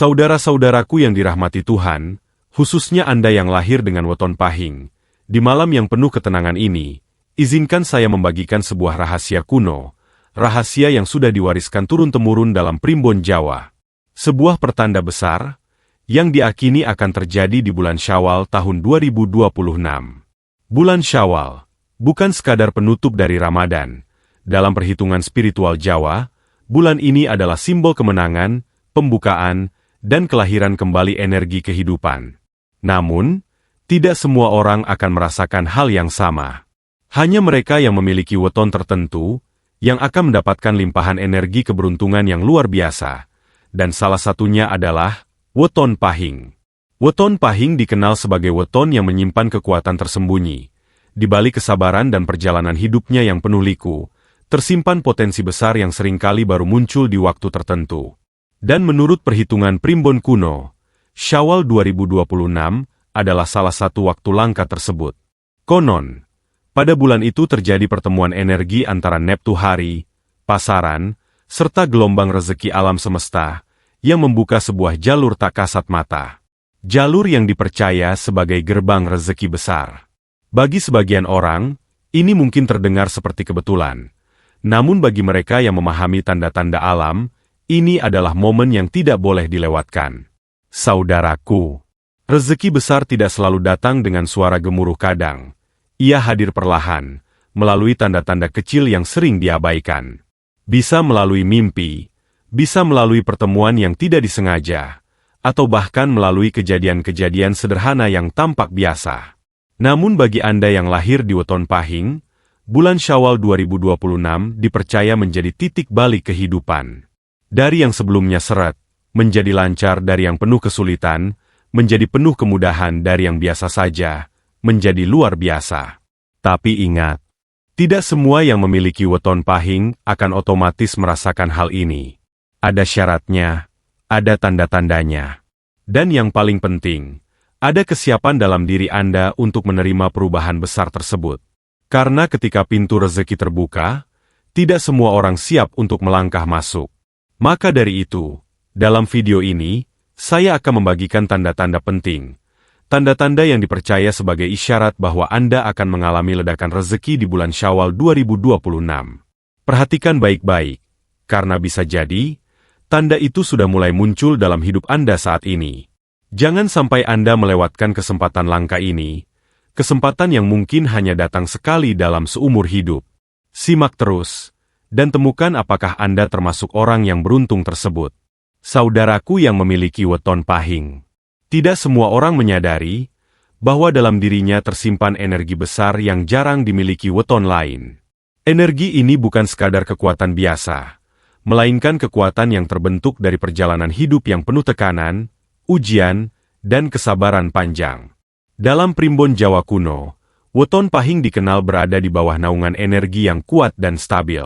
Saudara-saudaraku yang dirahmati Tuhan, khususnya Anda yang lahir dengan weton pahing, di malam yang penuh ketenangan ini, izinkan saya membagikan sebuah rahasia kuno, rahasia yang sudah diwariskan turun-temurun dalam primbon Jawa. Sebuah pertanda besar, yang diakini akan terjadi di bulan Syawal tahun 2026. Bulan Syawal, bukan sekadar penutup dari Ramadan. Dalam perhitungan spiritual Jawa, bulan ini adalah simbol kemenangan, pembukaan, dan kelahiran kembali energi kehidupan. Namun, tidak semua orang akan merasakan hal yang sama. Hanya mereka yang memiliki weton tertentu, yang akan mendapatkan limpahan energi keberuntungan yang luar biasa. Dan salah satunya adalah weton pahing. Weton pahing dikenal sebagai weton yang menyimpan kekuatan tersembunyi. Di balik kesabaran dan perjalanan hidupnya yang penuh liku, tersimpan potensi besar yang seringkali baru muncul di waktu tertentu. Dan menurut perhitungan primbon kuno, Syawal 2026 adalah salah satu waktu langka tersebut. Konon, pada bulan itu terjadi pertemuan energi antara Neptuhari, pasaran, serta gelombang rezeki alam semesta, yang membuka sebuah jalur tak kasat mata. Jalur yang dipercaya sebagai gerbang rezeki besar. Bagi sebagian orang, ini mungkin terdengar seperti kebetulan. Namun bagi mereka yang memahami tanda-tanda alam, ini adalah momen yang tidak boleh dilewatkan. Saudaraku, rezeki besar tidak selalu datang dengan suara gemuruh kadang. Ia hadir perlahan, melalui tanda-tanda kecil yang sering diabaikan. Bisa melalui mimpi, bisa melalui pertemuan yang tidak disengaja, atau bahkan melalui kejadian-kejadian sederhana yang tampak biasa. Namun bagi Anda yang lahir di weton pahing, bulan Syawal 2026 dipercaya menjadi titik balik kehidupan. Dari yang sebelumnya seret, menjadi lancar dari yang penuh kesulitan, menjadi penuh kemudahan dari yang biasa saja, menjadi luar biasa. Tapi ingat, tidak semua yang memiliki weton pahing akan otomatis merasakan hal ini. Ada syaratnya, ada tanda-tandanya. Dan yang paling penting, ada kesiapan dalam diri Anda untuk menerima perubahan besar tersebut. Karena ketika pintu rezeki terbuka, tidak semua orang siap untuk melangkah masuk. Maka dari itu, dalam video ini, saya akan membagikan tanda-tanda penting. Tanda-tanda yang dipercaya sebagai isyarat bahwa Anda akan mengalami ledakan rezeki di bulan Syawal 2026. Perhatikan baik-baik, karena bisa jadi, tanda itu sudah mulai muncul dalam hidup Anda saat ini. Jangan sampai Anda melewatkan kesempatan langka ini, kesempatan yang mungkin hanya datang sekali dalam seumur hidup. Simak terus, dan temukan apakah Anda termasuk orang yang beruntung tersebut. Saudaraku yang memiliki weton pahing. Tidak semua orang menyadari bahwa dalam dirinya tersimpan energi besar yang jarang dimiliki weton lain. Energi ini bukan sekadar kekuatan biasa, melainkan kekuatan yang terbentuk dari perjalanan hidup yang penuh tekanan, ujian, dan kesabaran panjang. Dalam primbon Jawa kuno, weton pahing dikenal berada di bawah naungan energi yang kuat dan stabil.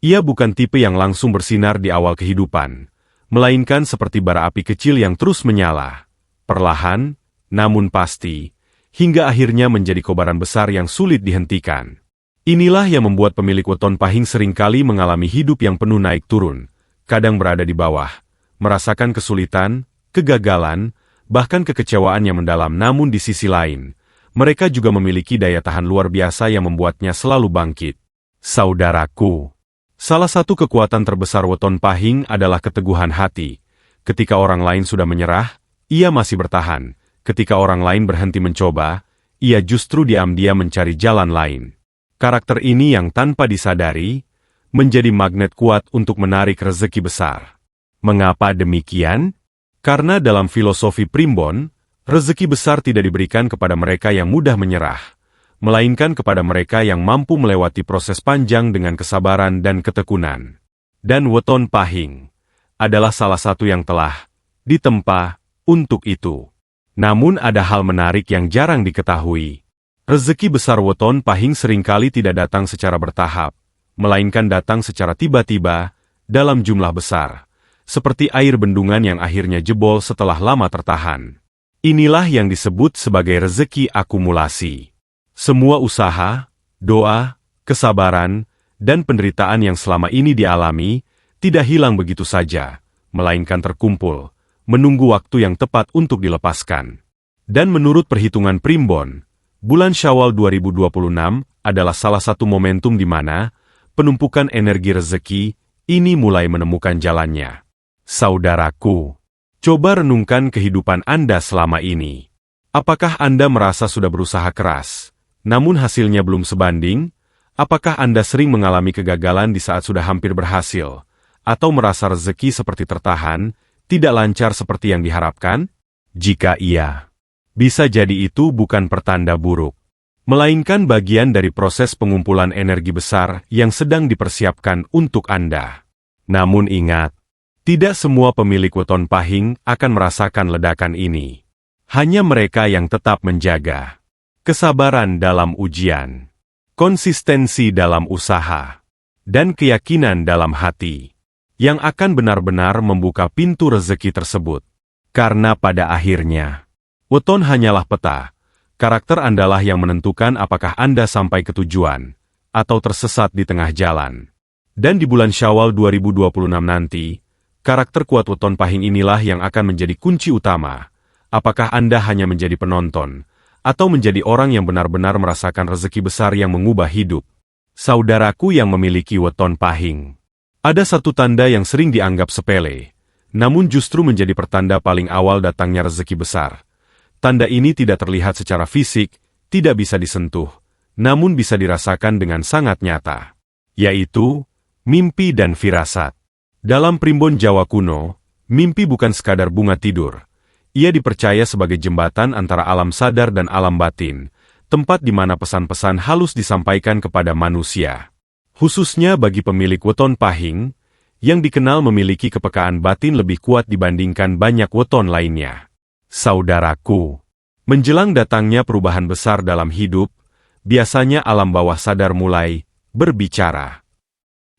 Ia bukan tipe yang langsung bersinar di awal kehidupan, melainkan seperti bara api kecil yang terus menyala, perlahan, namun pasti, hingga akhirnya menjadi kobaran besar yang sulit dihentikan. Inilah yang membuat pemilik weton pahing seringkali mengalami hidup yang penuh naik turun, kadang berada di bawah, merasakan kesulitan, kegagalan, bahkan kekecewaan yang mendalam. Namun di sisi lain, mereka juga memiliki daya tahan luar biasa yang membuatnya selalu bangkit. Saudaraku, salah satu kekuatan terbesar weton pahing adalah keteguhan hati. Ketika orang lain sudah menyerah, ia masih bertahan. Ketika orang lain berhenti mencoba, ia justru diam-diam mencari jalan lain. Karakter ini yang tanpa disadari, menjadi magnet kuat untuk menarik rezeki besar. Mengapa demikian? Karena dalam filosofi primbon, rezeki besar tidak diberikan kepada mereka yang mudah menyerah, melainkan kepada mereka yang mampu melewati proses panjang dengan kesabaran dan ketekunan. Dan weton pahing adalah salah satu yang telah ditempa untuk itu. Namun ada hal menarik yang jarang diketahui. Rezeki besar weton pahing seringkali tidak datang secara bertahap, melainkan datang secara tiba-tiba, dalam jumlah besar. Seperti air bendungan yang akhirnya jebol setelah lama tertahan. Inilah yang disebut sebagai rezeki akumulasi. Semua usaha, doa, kesabaran, dan penderitaan yang selama ini dialami, tidak hilang begitu saja, melainkan terkumpul, menunggu waktu yang tepat untuk dilepaskan. Dan menurut perhitungan Primbon, bulan Syawal 2026 adalah salah satu momentum di mana penumpukan energi rezeki ini mulai menemukan jalannya. Saudaraku, coba renungkan kehidupan Anda selama ini. Apakah Anda merasa sudah berusaha keras, namun hasilnya belum sebanding? Apakah Anda sering mengalami kegagalan di saat sudah hampir berhasil? Atau merasa rezeki seperti tertahan, tidak lancar seperti yang diharapkan? Jika iya, bisa jadi itu bukan pertanda buruk, melainkan bagian dari proses pengumpulan energi besar yang sedang dipersiapkan untuk Anda. Namun ingat, tidak semua pemilik weton pahing akan merasakan ledakan ini. Hanya mereka yang tetap menjaga kesabaran dalam ujian, konsistensi dalam usaha, dan keyakinan dalam hati yang akan benar-benar membuka pintu rezeki tersebut. Karena pada akhirnya, weton hanyalah peta. Karakter Andalah yang menentukan apakah Anda sampai ke tujuan, atau tersesat di tengah jalan. Dan di bulan Syawal 2026 nanti, karakter kuat weton pahing inilah yang akan menjadi kunci utama. Apakah Anda hanya menjadi penonton, atau menjadi orang yang benar-benar merasakan rezeki besar yang mengubah hidup? Saudaraku yang memiliki weton pahing, ada satu tanda yang sering dianggap sepele, namun justru menjadi pertanda paling awal datangnya rezeki besar. Tanda ini tidak terlihat secara fisik, tidak bisa disentuh, namun bisa dirasakan dengan sangat nyata, yaitu mimpi dan firasat. Dalam primbon Jawa kuno, mimpi bukan sekadar bunga tidur. Ia dipercaya sebagai jembatan antara alam sadar dan alam batin, tempat di mana pesan-pesan halus disampaikan kepada manusia. Khususnya bagi pemilik weton pahing, yang dikenal memiliki kepekaan batin lebih kuat dibandingkan banyak weton lainnya. Saudaraku, menjelang datangnya perubahan besar dalam hidup, biasanya alam bawah sadar mulai berbicara.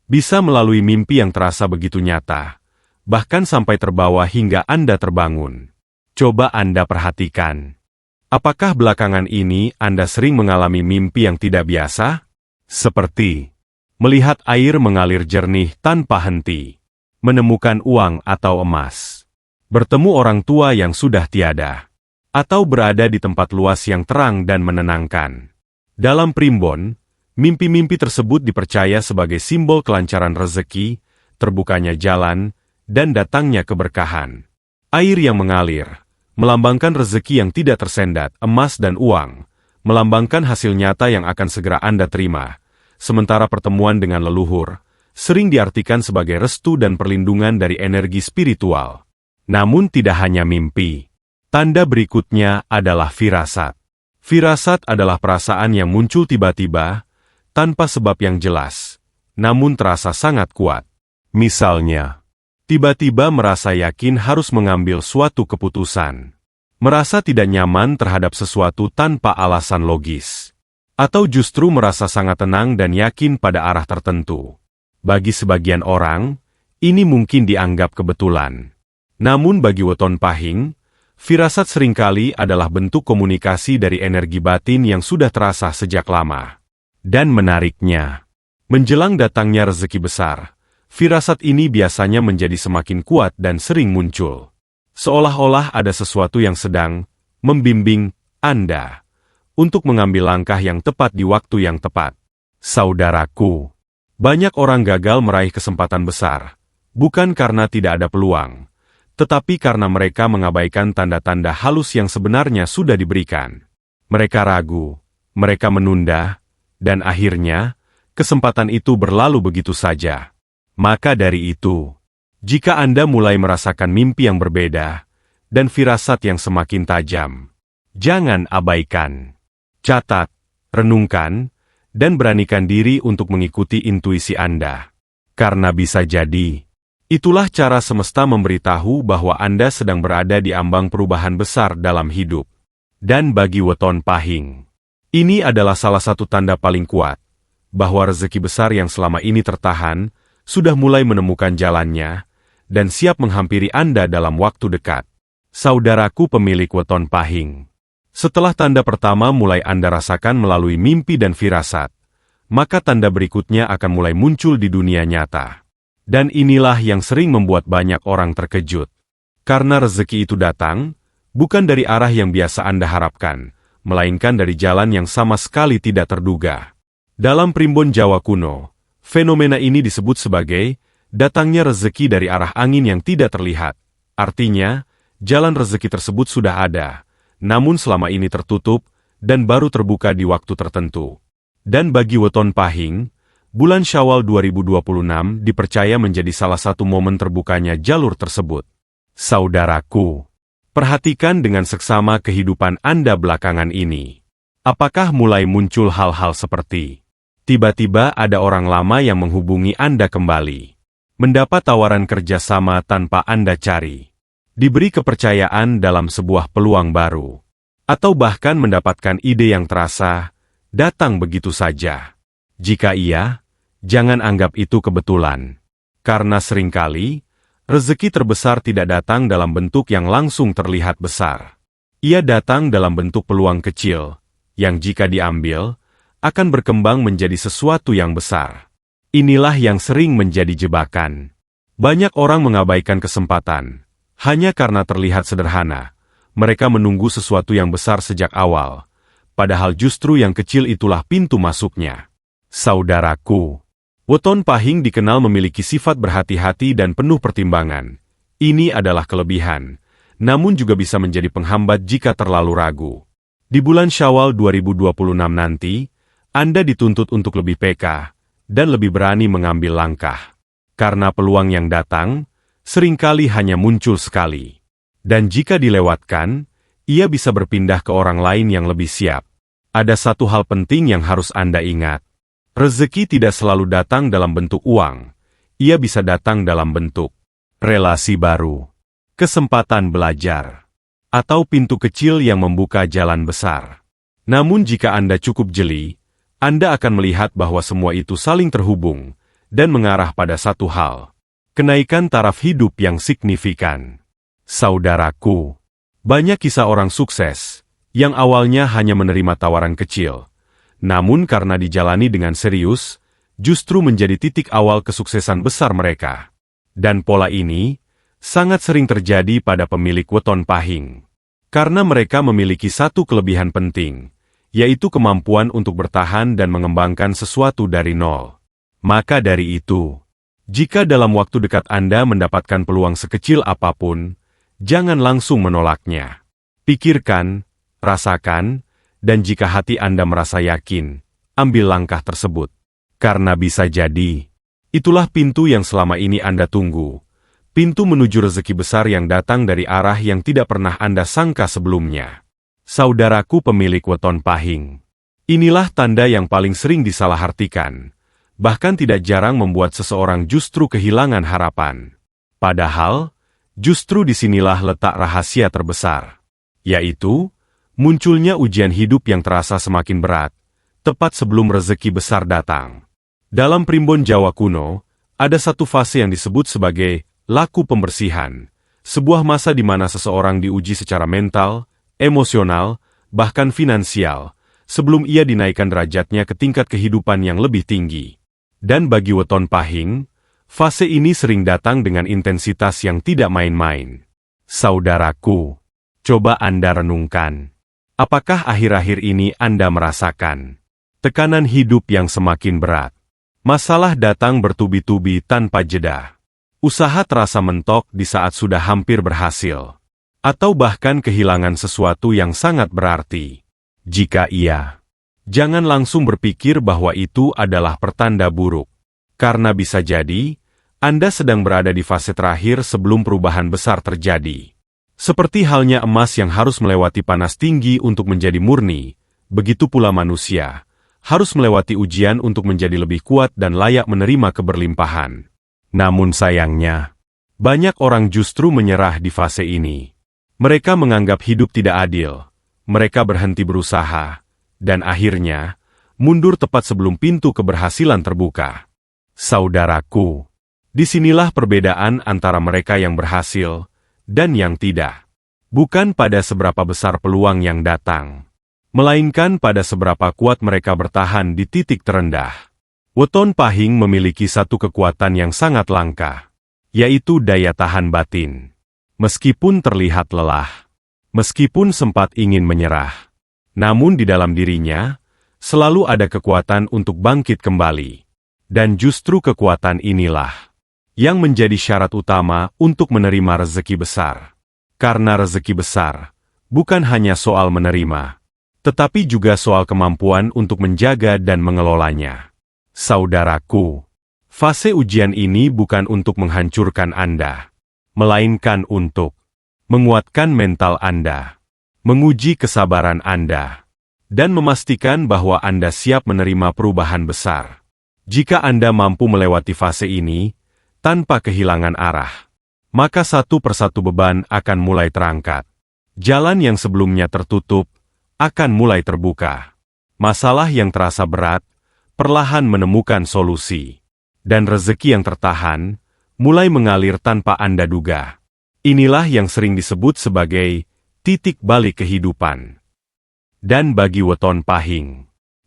Bisa melalui mimpi yang terasa begitu nyata, bahkan sampai terbawa hingga Anda terbangun. Coba Anda perhatikan. Apakah belakangan ini Anda sering mengalami mimpi yang tidak biasa? Seperti melihat air mengalir jernih tanpa henti, menemukan uang atau emas, bertemu orang tua yang sudah tiada, atau berada di tempat luas yang terang dan menenangkan. Dalam primbon, mimpi-mimpi tersebut dipercaya sebagai simbol kelancaran rezeki, terbukanya jalan, dan datangnya keberkahan. Air yang mengalir melambangkan rezeki yang tidak tersendat, emas dan uang, melambangkan hasil nyata yang akan segera Anda terima. Sementara pertemuan dengan leluhur sering diartikan sebagai restu dan perlindungan dari energi spiritual. Namun tidak hanya mimpi. Tanda berikutnya adalah firasat. Firasat adalah perasaan yang muncul tiba-tiba, tanpa sebab yang jelas, namun terasa sangat kuat. Misalnya, tiba-tiba merasa yakin harus mengambil suatu keputusan. Merasa tidak nyaman terhadap sesuatu tanpa alasan logis. Atau justru merasa sangat tenang dan yakin pada arah tertentu. Bagi sebagian orang, ini mungkin dianggap kebetulan. Namun bagi weton pahing, firasat seringkali adalah bentuk komunikasi dari energi batin yang sudah terasa sejak lama. Dan menariknya, menjelang datangnya rezeki besar, firasat ini biasanya menjadi semakin kuat dan sering muncul. Seolah-olah ada sesuatu yang sedang membimbing Anda untuk mengambil langkah yang tepat di waktu yang tepat. Saudaraku, banyak orang gagal meraih kesempatan besar, bukan karena tidak ada peluang, tetapi karena mereka mengabaikan tanda-tanda halus yang sebenarnya sudah diberikan. Mereka ragu, mereka menunda, dan akhirnya, kesempatan itu berlalu begitu saja. Maka dari itu, jika Anda mulai merasakan mimpi yang berbeda, dan firasat yang semakin tajam, jangan abaikan. Catat, renungkan, dan beranikan diri untuk mengikuti intuisi Anda. Karena bisa jadi, itulah cara semesta memberitahu bahwa Anda sedang berada di ambang perubahan besar dalam hidup. Dan bagi weton pahing, ini adalah salah satu tanda paling kuat, bahwa rezeki besar yang selama ini tertahan, sudah mulai menemukan jalannya, dan siap menghampiri Anda dalam waktu dekat. Saudaraku pemilik weton pahing, setelah tanda pertama mulai Anda rasakan melalui mimpi dan firasat, maka tanda berikutnya akan mulai muncul di dunia nyata. Dan inilah yang sering membuat banyak orang terkejut. Karena rezeki itu datang, bukan dari arah yang biasa Anda harapkan, melainkan dari jalan yang sama sekali tidak terduga. Dalam primbon Jawa kuno, fenomena ini disebut sebagai datangnya rezeki dari arah angin yang tidak terlihat. Artinya, jalan rezeki tersebut sudah ada, namun selama ini tertutup, dan baru terbuka di waktu tertentu. Dan bagi weton Pahing, bulan Syawal 2026 dipercaya menjadi salah satu momen terbukanya jalur tersebut. Saudaraku, perhatikan dengan seksama kehidupan Anda belakangan ini. Apakah mulai muncul hal-hal seperti tiba-tiba ada orang lama yang menghubungi Anda kembali, mendapat tawaran kerjasama tanpa Anda cari, diberi kepercayaan dalam sebuah peluang baru, atau bahkan mendapatkan ide yang terasa datang begitu saja? Jika iya, jangan anggap itu kebetulan, karena seringkali rezeki terbesar tidak datang dalam bentuk yang langsung terlihat besar. Ia datang dalam bentuk peluang kecil, yang jika diambil, akan berkembang menjadi sesuatu yang besar. Inilah yang sering menjadi jebakan. Banyak orang mengabaikan kesempatan, hanya karena terlihat sederhana. Mereka menunggu sesuatu yang besar sejak awal, padahal justru yang kecil itulah pintu masuknya. Saudaraku, weton Pahing dikenal memiliki sifat berhati-hati dan penuh pertimbangan. Ini adalah kelebihan, namun juga bisa menjadi penghambat jika terlalu ragu. Di bulan Syawal 2026 nanti, Anda dituntut untuk lebih peka dan lebih berani mengambil langkah. Karena peluang yang datang, seringkali hanya muncul sekali. Dan jika dilewatkan, ia bisa berpindah ke orang lain yang lebih siap. Ada satu hal penting yang harus Anda ingat. Rezeki tidak selalu datang dalam bentuk uang. Ia bisa datang dalam bentuk relasi baru, kesempatan belajar, atau pintu kecil yang membuka jalan besar. Namun jika Anda cukup jeli, Anda akan melihat bahwa semua itu saling terhubung dan mengarah pada satu hal: kenaikan taraf hidup yang signifikan. Saudaraku, banyak kisah orang sukses yang awalnya hanya menerima tawaran kecil, namun karena dijalani dengan serius, justru menjadi titik awal kesuksesan besar mereka. Dan pola ini sangat sering terjadi pada pemilik weton Pahing. Karena mereka memiliki satu kelebihan penting, yaitu kemampuan untuk bertahan dan mengembangkan sesuatu dari nol. Maka dari itu, jika dalam waktu dekat Anda mendapatkan peluang sekecil apapun, jangan langsung menolaknya. Pikirkan, rasakan, dan jika hati Anda merasa yakin, ambil langkah tersebut. Karena bisa jadi, itulah pintu yang selama ini Anda tunggu. Pintu menuju rezeki besar yang datang dari arah yang tidak pernah Anda sangka sebelumnya. Saudaraku pemilik weton Pahing, inilah tanda yang paling sering disalahartikan. Bahkan tidak jarang membuat seseorang justru kehilangan harapan. Padahal, justru disinilah letak rahasia terbesar. Yaitu, munculnya ujian hidup yang terasa semakin berat, tepat sebelum rezeki besar datang. Dalam primbon Jawa kuno, ada satu fase yang disebut sebagai laku pembersihan, sebuah masa di mana seseorang diuji secara mental, emosional, bahkan finansial, sebelum ia dinaikkan derajatnya ke tingkat kehidupan yang lebih tinggi. Dan bagi weton Pahing, fase ini sering datang dengan intensitas yang tidak main-main. Saudaraku, coba Anda renungkan. Apakah akhir-akhir ini Anda merasakan tekanan hidup yang semakin berat? Masalah datang bertubi-tubi tanpa jeda. Usaha terasa mentok di saat sudah hampir berhasil. Atau bahkan kehilangan sesuatu yang sangat berarti. Jika iya, jangan langsung berpikir bahwa itu adalah pertanda buruk. Karena bisa jadi, Anda sedang berada di fase terakhir sebelum perubahan besar terjadi. Seperti halnya emas yang harus melewati panas tinggi untuk menjadi murni, begitu pula manusia harus melewati ujian untuk menjadi lebih kuat dan layak menerima keberlimpahan. Namun sayangnya, banyak orang justru menyerah di fase ini. Mereka menganggap hidup tidak adil, mereka berhenti berusaha, dan akhirnya mundur tepat sebelum pintu keberhasilan terbuka. Saudaraku, disinilah perbedaan antara mereka yang berhasil dan yang tidak. Bukan pada seberapa besar peluang yang datang, melainkan pada seberapa kuat mereka bertahan di titik terendah. Weton Pahing memiliki satu kekuatan yang sangat langka, yaitu daya tahan batin. Meskipun terlihat lelah, meskipun sempat ingin menyerah, namun di dalam dirinya selalu ada kekuatan untuk bangkit kembali. Dan justru kekuatan inilah yang menjadi syarat utama untuk menerima rezeki besar. Karena rezeki besar bukan hanya soal menerima, tetapi juga soal kemampuan untuk menjaga dan mengelolanya. Saudaraku, fase ujian ini bukan untuk menghancurkan Anda, melainkan untuk menguatkan mental Anda, menguji kesabaran Anda, dan memastikan bahwa Anda siap menerima perubahan besar. Jika Anda mampu melewati fase ini tanpa kehilangan arah, maka satu persatu beban akan mulai terangkat. Jalan yang sebelumnya tertutup akan mulai terbuka. Masalah yang terasa berat perlahan menemukan solusi. Dan rezeki yang tertahan mulai mengalir tanpa Anda duga. Inilah yang sering disebut sebagai titik balik kehidupan. Dan bagi Weton Pahing,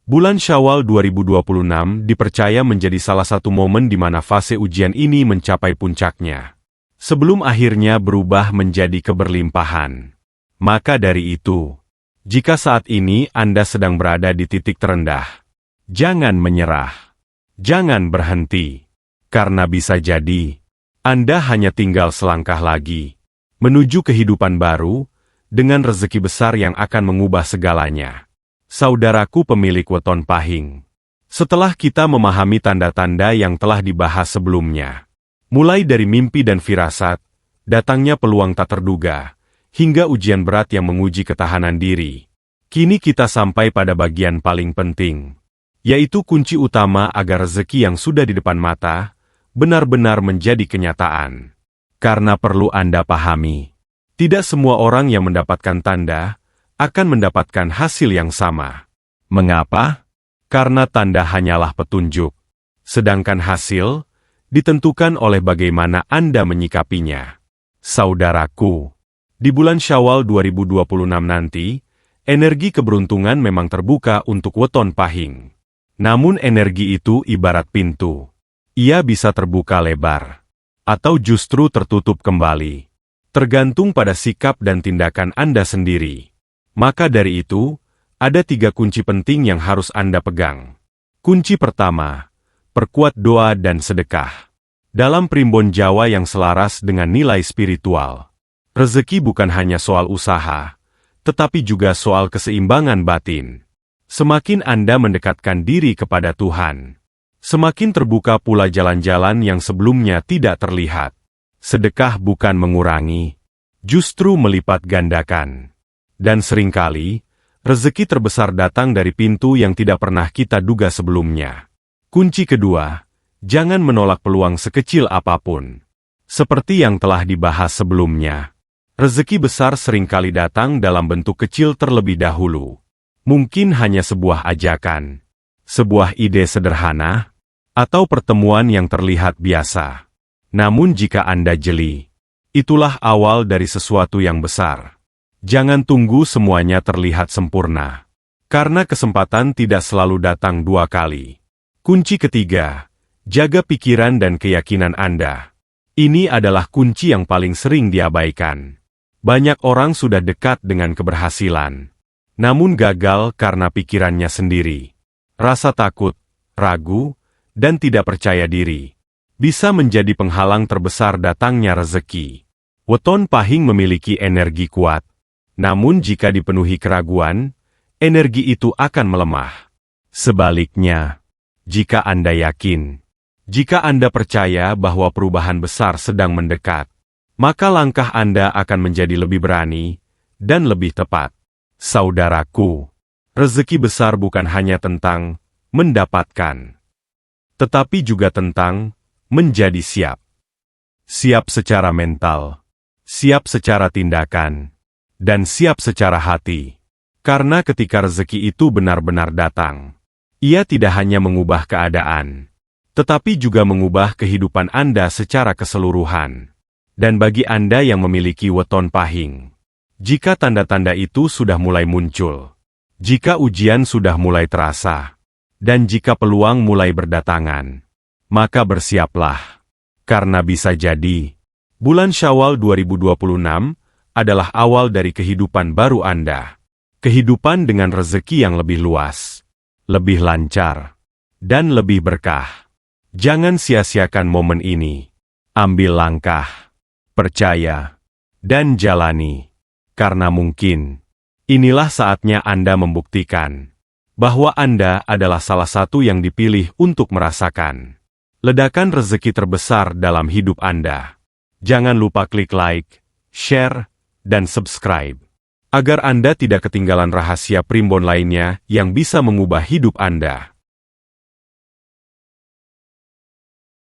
bulan Syawal 2026 dipercaya menjadi salah satu momen di mana fase ujian ini mencapai puncaknya, sebelum akhirnya berubah menjadi keberlimpahan. Maka dari itu, jika saat ini Anda sedang berada di titik terendah, jangan menyerah, jangan berhenti, karena bisa jadi Anda hanya tinggal selangkah lagi menuju kehidupan baru dengan rezeki besar yang akan mengubah segalanya. Saudaraku pemilik Weton Pahing, setelah kita memahami tanda-tanda yang telah dibahas sebelumnya, mulai dari mimpi dan firasat, datangnya peluang tak terduga, hingga ujian berat yang menguji ketahanan diri, kini kita sampai pada bagian paling penting, yaitu kunci utama agar rezeki yang sudah di depan mata benar-benar menjadi kenyataan. Karena perlu Anda pahami, tidak semua orang yang mendapatkan tanda akan mendapatkan hasil yang sama. Mengapa? Karena tanda hanyalah petunjuk, sedangkan hasil ditentukan oleh bagaimana Anda menyikapinya. Saudaraku, di bulan Syawal 2026 nanti, energi keberuntungan memang terbuka untuk Weton Pahing. Namun energi itu ibarat pintu. Ia bisa terbuka lebar, atau justru tertutup kembali, tergantung pada sikap dan tindakan Anda sendiri. Maka dari itu, ada 3 kunci penting yang harus Anda pegang. Kunci pertama, perkuat doa dan sedekah. Dalam primbon Jawa yang selaras dengan nilai spiritual, rezeki bukan hanya soal usaha, tetapi juga soal keseimbangan batin. Semakin Anda mendekatkan diri kepada Tuhan, semakin terbuka pula jalan-jalan yang sebelumnya tidak terlihat. Sedekah bukan mengurangi, justru melipat gandakan. Dan seringkali, rezeki terbesar datang dari pintu yang tidak pernah kita duga sebelumnya. Kunci kedua, jangan menolak peluang sekecil apapun. Seperti yang telah dibahas sebelumnya, rezeki besar seringkali datang dalam bentuk kecil terlebih dahulu. Mungkin hanya sebuah ajakan, sebuah ide sederhana, atau pertemuan yang terlihat biasa. Namun jika Anda jeli, itulah awal dari sesuatu yang besar. Jangan tunggu semuanya terlihat sempurna, karena kesempatan tidak selalu datang 2 kali. Kunci ketiga, jaga pikiran dan keyakinan Anda. Ini adalah kunci yang paling sering diabaikan. Banyak orang sudah dekat dengan keberhasilan, namun gagal karena pikirannya sendiri. Rasa takut, ragu, dan tidak percaya diri bisa menjadi penghalang terbesar datangnya rezeki. Weton Pahing memiliki energi kuat, namun jika dipenuhi keraguan, energi itu akan melemah. Sebaliknya, jika Anda yakin, jika Anda percaya bahwa perubahan besar sedang mendekat, maka langkah Anda akan menjadi lebih berani dan lebih tepat. Saudaraku, rezeki besar bukan hanya tentang mendapatkan, tetapi juga tentang menjadi siap. Siap secara mental, siap secara tindakan, dan siap secara hati. Karena ketika rezeki itu benar-benar datang, ia tidak hanya mengubah keadaan, tetapi juga mengubah kehidupan Anda secara keseluruhan. Dan bagi Anda yang memiliki Weton Pahing, jika tanda-tanda itu sudah mulai muncul, jika ujian sudah mulai terasa, dan jika peluang mulai berdatangan, maka bersiaplah. Karena bisa jadi, Bulan Syawal 2026 adalah awal dari kehidupan baru Anda. Kehidupan dengan rezeki yang lebih luas, lebih lancar, dan lebih berkah. Jangan sia-siakan momen ini. Ambil langkah, percaya, dan jalani. Karena mungkin, inilah saatnya Anda membuktikan bahwa Anda adalah salah satu yang dipilih untuk merasakan ledakan rezeki terbesar dalam hidup Anda. Jangan lupa klik like, share, dan subscribe, agar Anda tidak ketinggalan rahasia primbon lainnya yang bisa mengubah hidup Anda.